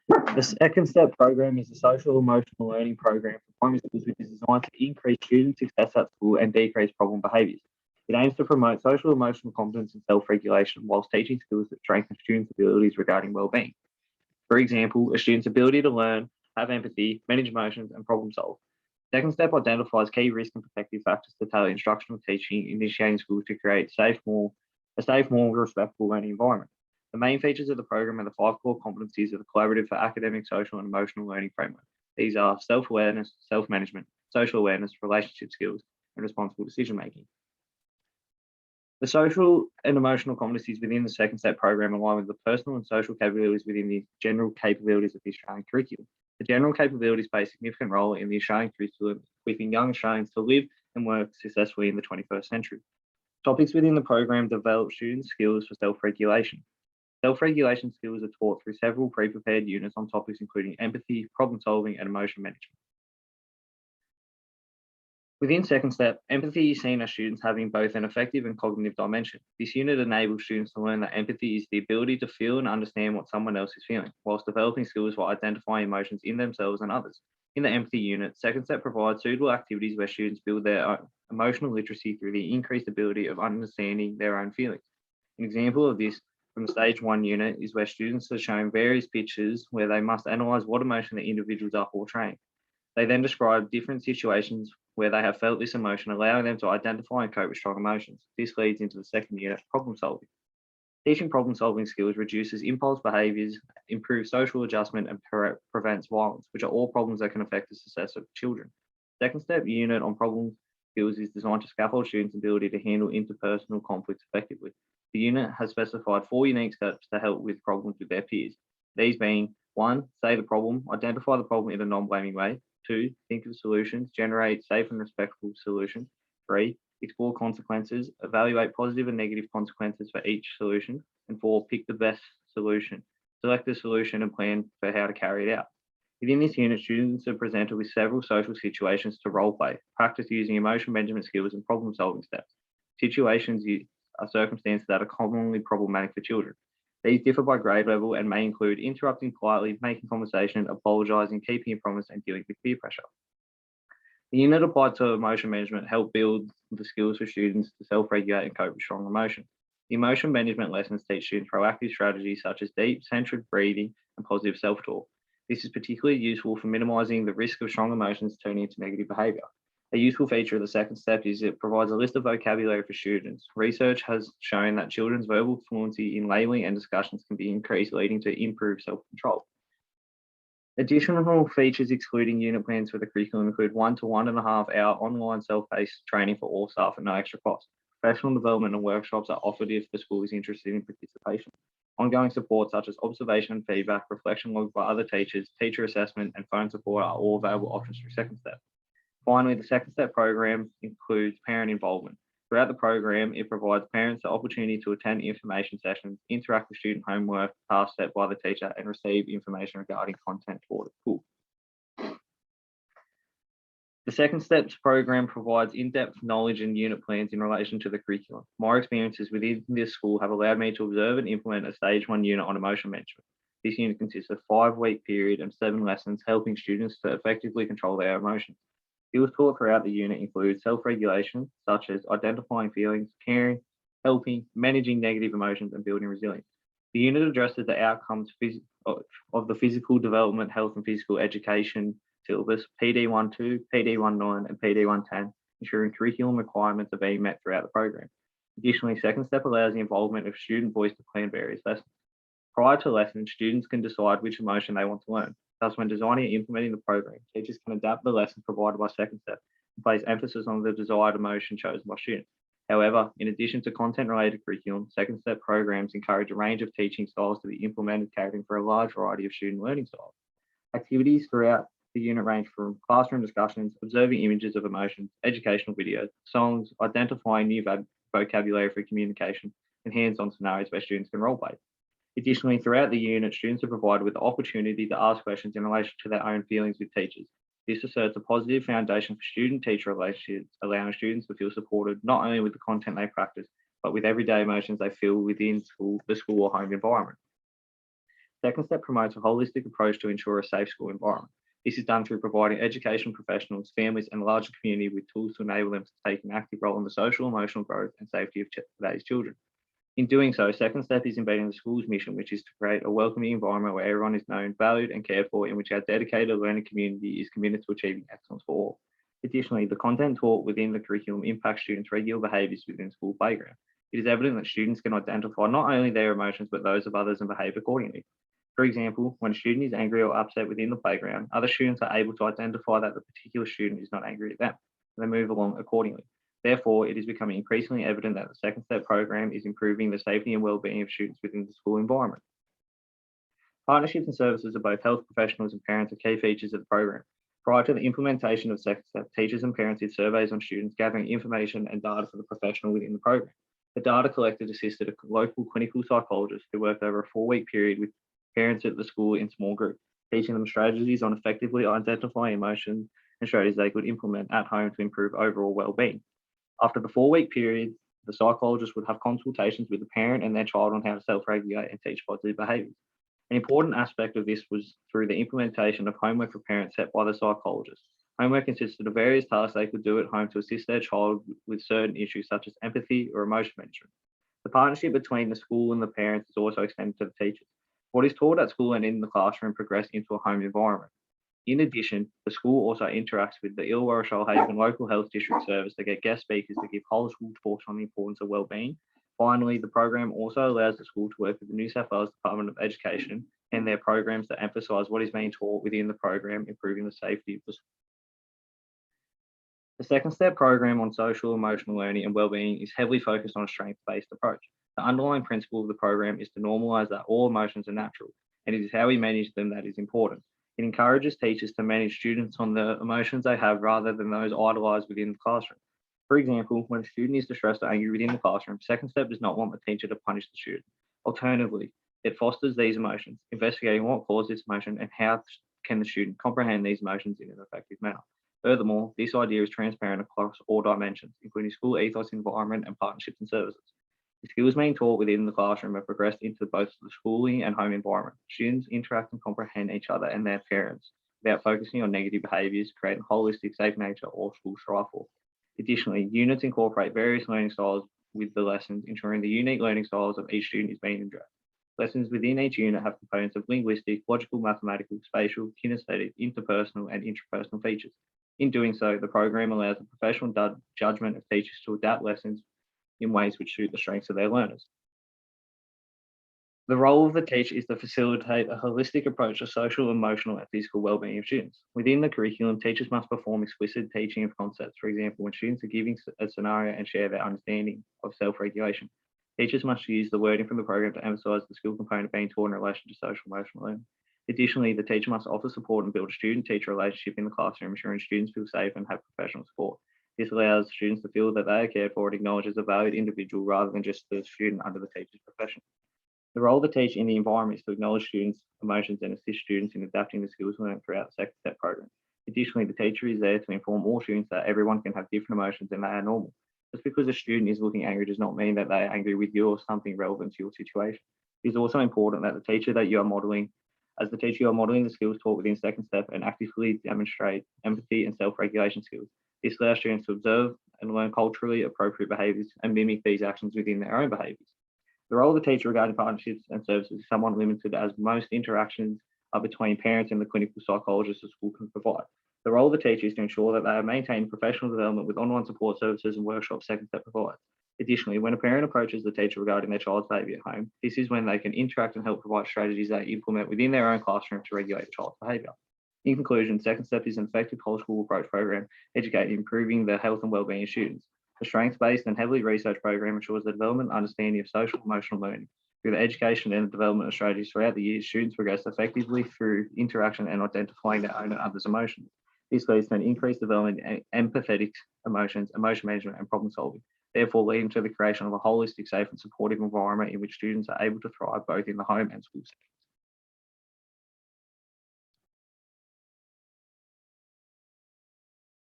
The second step program is a social emotional learning program for primary schools, which is designed to increase student success at school and decrease problem behaviours. It aims to promote social emotional competence and self-regulation whilst teaching skills that strengthen students' abilities regarding well-being. For example, a student's ability to learn, have empathy, manage emotions, and problem solve. Second step identifies key risk and protective factors to tailor instructional teaching, initiating schools to create a safe, more respectful learning environment. The main features of the program are the 5 core competencies of the collaborative for academic, social, and emotional learning framework. These are self-awareness, self-management, social awareness, relationship skills, and responsible decision-making. The social and emotional competencies within the second step program align with the personal and social capabilities within the general capabilities of the Australian curriculum. The general capabilities play a significant role in the Australian curriculum, equipping young Australians to live and work successfully in the 21st century. Topics within the program develop students' skills for self-regulation. Self-regulation skills are taught through several pre-prepared units on topics including empathy, problem solving, and emotion management. Within second step, empathy is seen as students having both an affective and cognitive dimension. This unit enables students to learn that empathy is the ability to feel and understand what someone else is feeling, whilst developing skills for identifying emotions in themselves and others. In the empathy unit, second step provides suitable activities where students build their own emotional literacy through the increased ability of understanding their own feelings. An example of this from the stage 1 unit is where students are shown various pictures where they must analyse what emotion the individuals are portraying. They then describe different situations where they have felt this emotion, allowing them to identify and cope with strong emotions. This leads into the second unit, problem solving. Teaching problem solving skills reduces impulse behaviours, improves social adjustment, and prevents violence, which are all problems that can affect the success of children. Second step unit on problem skills is designed to scaffold students' ability to handle interpersonal conflicts effectively. The unit has specified 4 unique steps to help with problems with their peers. These being 1, say the problem, identify the problem in a non-blaming way. 2, think of solutions, generate safe and respectful solutions. 3, explore consequences, evaluate positive and negative consequences for each solution. And 4, pick the best solution. Select a solution and plan for how to carry it out. Within this unit, students are presented with several social situations to role play, practice using emotion management skills and problem solving steps. Situations are circumstances that are commonly problematic for children. These differ by grade level and may include interrupting politely, making conversation, apologising, keeping a promise, and dealing with peer pressure. The unit applied to emotion management helped build the skills for students to self-regulate and cope with strong emotions. The emotion management lessons teach students proactive strategies such as deep, centered breathing and positive self-talk. This is particularly useful for minimising the risk of strong emotions turning into negative behaviour. A useful feature of the second step is it provides a list of vocabulary for students. Research has shown that children's verbal fluency in labelling and discussions can be increased, leading to improved self-control. Additional features excluding unit plans for the curriculum include 1 to 1.5 hour online self-paced training for all staff at no extra cost. Professional development and workshops are offered if the school is interested in participation. Ongoing support such as observation and feedback, reflection logs by other teachers, teacher assessment, and phone support are all available options through second step. Finally, the second step program includes parent involvement. Throughout the program, it provides parents the opportunity to attend information sessions, interact with student homework, tasks set by the teacher, and receive information regarding content taught at school. The second steps program provides in-depth knowledge and unit plans in relation to the curriculum. My experiences within this school have allowed me to observe and implement a stage 1 unit on emotion management. This unit consists of a 5-week period and 7 lessons, helping students to effectively control their emotions. Skills taught throughout the unit include self-regulation, such as identifying feelings, caring, helping, managing negative emotions, and building resilience. The unit addresses the outcomes of the physical development, health, and physical education syllabus, PD12, PD19, and PD110, ensuring curriculum requirements are being met throughout the program. Additionally, second step allows the involvement of student voice to plan various lessons. Prior to lessons, students can decide which emotion they want to learn. Thus, when designing and implementing the program, teachers can adapt the lesson provided by second step and place emphasis on the desired emotion chosen by students. However, in addition to content-related curriculum, second step programs encourage a range of teaching styles to be implemented, catering for a large variety of student learning styles. Activities throughout the unit range from classroom discussions, observing images of emotions, educational videos, songs, identifying new vocabulary for communication, and hands-on scenarios where students can role play. Additionally, throughout the unit, students are provided with the opportunity to ask questions in relation to their own feelings with teachers. This asserts a positive foundation for student-teacher relationships, allowing students to feel supported not only with the content they practice, but with everyday emotions they feel within the school or home environment. Second step promotes a holistic approach to ensure a safe school environment. This is done through providing education professionals, families, and the larger community with tools to enable them to take an active role in the social, emotional growth and safety of today's children. In doing so, second step is embedding the school's mission, which is to create a welcoming environment where everyone is known, valued, and cared for, in which our dedicated learning community is committed to achieving excellence for all. Additionally, the content taught within the curriculum impacts students' regular behaviours within the school playground. It is evident that students can identify not only their emotions but those of others and behave accordingly. For example, when a student is angry or upset within the playground, other students are able to identify that the particular student is not angry at them, and they move along accordingly. Therefore, it is becoming increasingly evident that the second step program is improving the safety and well-being of students within the school environment. Partnerships and services of both health professionals and parents are key features of the program. Prior to the implementation of second step, teachers and parents did surveys on students, gathering information and data for the professional within the program. The data collected assisted a local clinical psychologist who worked over a 4-week period with parents at the school in small groups, teaching them strategies on effectively identifying emotions and strategies they could implement at home to improve overall well-being. After the 4-week period, the psychologist would have consultations with the parent and their child on how to self-regulate and teach positive behaviours. An important aspect of this was through the implementation of homework for parents set by the psychologist. Homework consisted of various tasks they could do at home to assist their child with certain issues such as empathy or emotion management. The partnership between the school and the parents is also extended to the teachers. What is taught at school and in the classroom progressed into a home environment. In addition, the school also interacts with the Illawarra Shoalhaven Local Health District Service to get guest speakers to give whole school talks on the importance of wellbeing. Finally, the program also allows the school to work with the New South Wales Department of Education and their programs to emphasise what is being taught within the program, improving the safety of the school. The second step program on social, emotional learning and wellbeing is heavily focused on a strengths-based approach. The underlying principle of the program is to normalise that all emotions are natural, and it is how we manage them that is important. It encourages teachers to manage students on the emotions they have rather than those idolised within the classroom. For example, when a student is distressed or angry within the classroom, second step does not want the teacher to punish the student. Alternatively, it fosters these emotions, investigating what caused this emotion and how can the student comprehend these emotions in an effective manner. Furthermore, this idea is transparent across all dimensions, including school ethos, environment, and partnerships and services. The skills being taught within the classroom have progressed into both the schooling and home environment. Students interact and comprehend each other and their parents without focusing on negative behaviours, creating a holistic, safe nature all schools strive for. Additionally, units incorporate various learning styles with the lessons, ensuring the unique learning styles of each student is being addressed. Lessons within each unit have components of linguistic, logical, mathematical, spatial, kinesthetic, interpersonal, and intrapersonal features. In doing so, the program allows the professional judgment of teachers to adapt lessons in ways which suit the strengths of their learners. The role of the teacher is to facilitate a holistic approach to social, emotional, and physical well-being of students. Within the curriculum, teachers must perform explicit teaching of concepts. For example, when students are giving a scenario and share their understanding of self-regulation, teachers must use the wording from the program to emphasise the skill component being taught in relation to social emotional learning. Additionally, the teacher must offer support and build a student-teacher relationship in the classroom, ensuring students feel safe and have professional support. This allows students to feel that they are cared for and acknowledged as a valued individual rather than just the student under the teacher's profession. The role of the teacher in the environment is to acknowledge students' emotions and assist students in adapting the skills learned throughout the second step program. Additionally, the teacher is there to inform all students that everyone can have different emotions and they are normal. Just because a student is looking angry does not mean that they are angry with you or something relevant to your situation. It is also important that the teacher that you are modelling, as the teacher you are modelling the skills taught within second step and actively demonstrate empathy and self-regulation skills. This allows students to observe and learn culturally appropriate behaviours and mimic these actions within their own behaviours. The role of the teacher regarding partnerships and services is somewhat limited as most interactions are between parents and the clinical psychologist the school can provide. The role of the teacher is to ensure that they are maintaining professional development with online support services and workshops second step provides. Additionally, when a parent approaches the teacher regarding their child's behaviour at home, this is when they can interact and help provide strategies they implement within their own classroom to regulate the child's behaviour. In conclusion, second step is an effective whole school approach program educating and improving the health and wellbeing of students. The strengths-based and heavily researched program ensures the development and understanding of social and emotional learning. Through the education and development of strategies throughout the year, students progress effectively through interaction and identifying their own and others' emotions. This leads to an increased development in empathetic emotions, emotion management, and problem solving, therefore leading to the creation of a holistic, safe, and supportive environment in which students are able to thrive both in the home and school setting.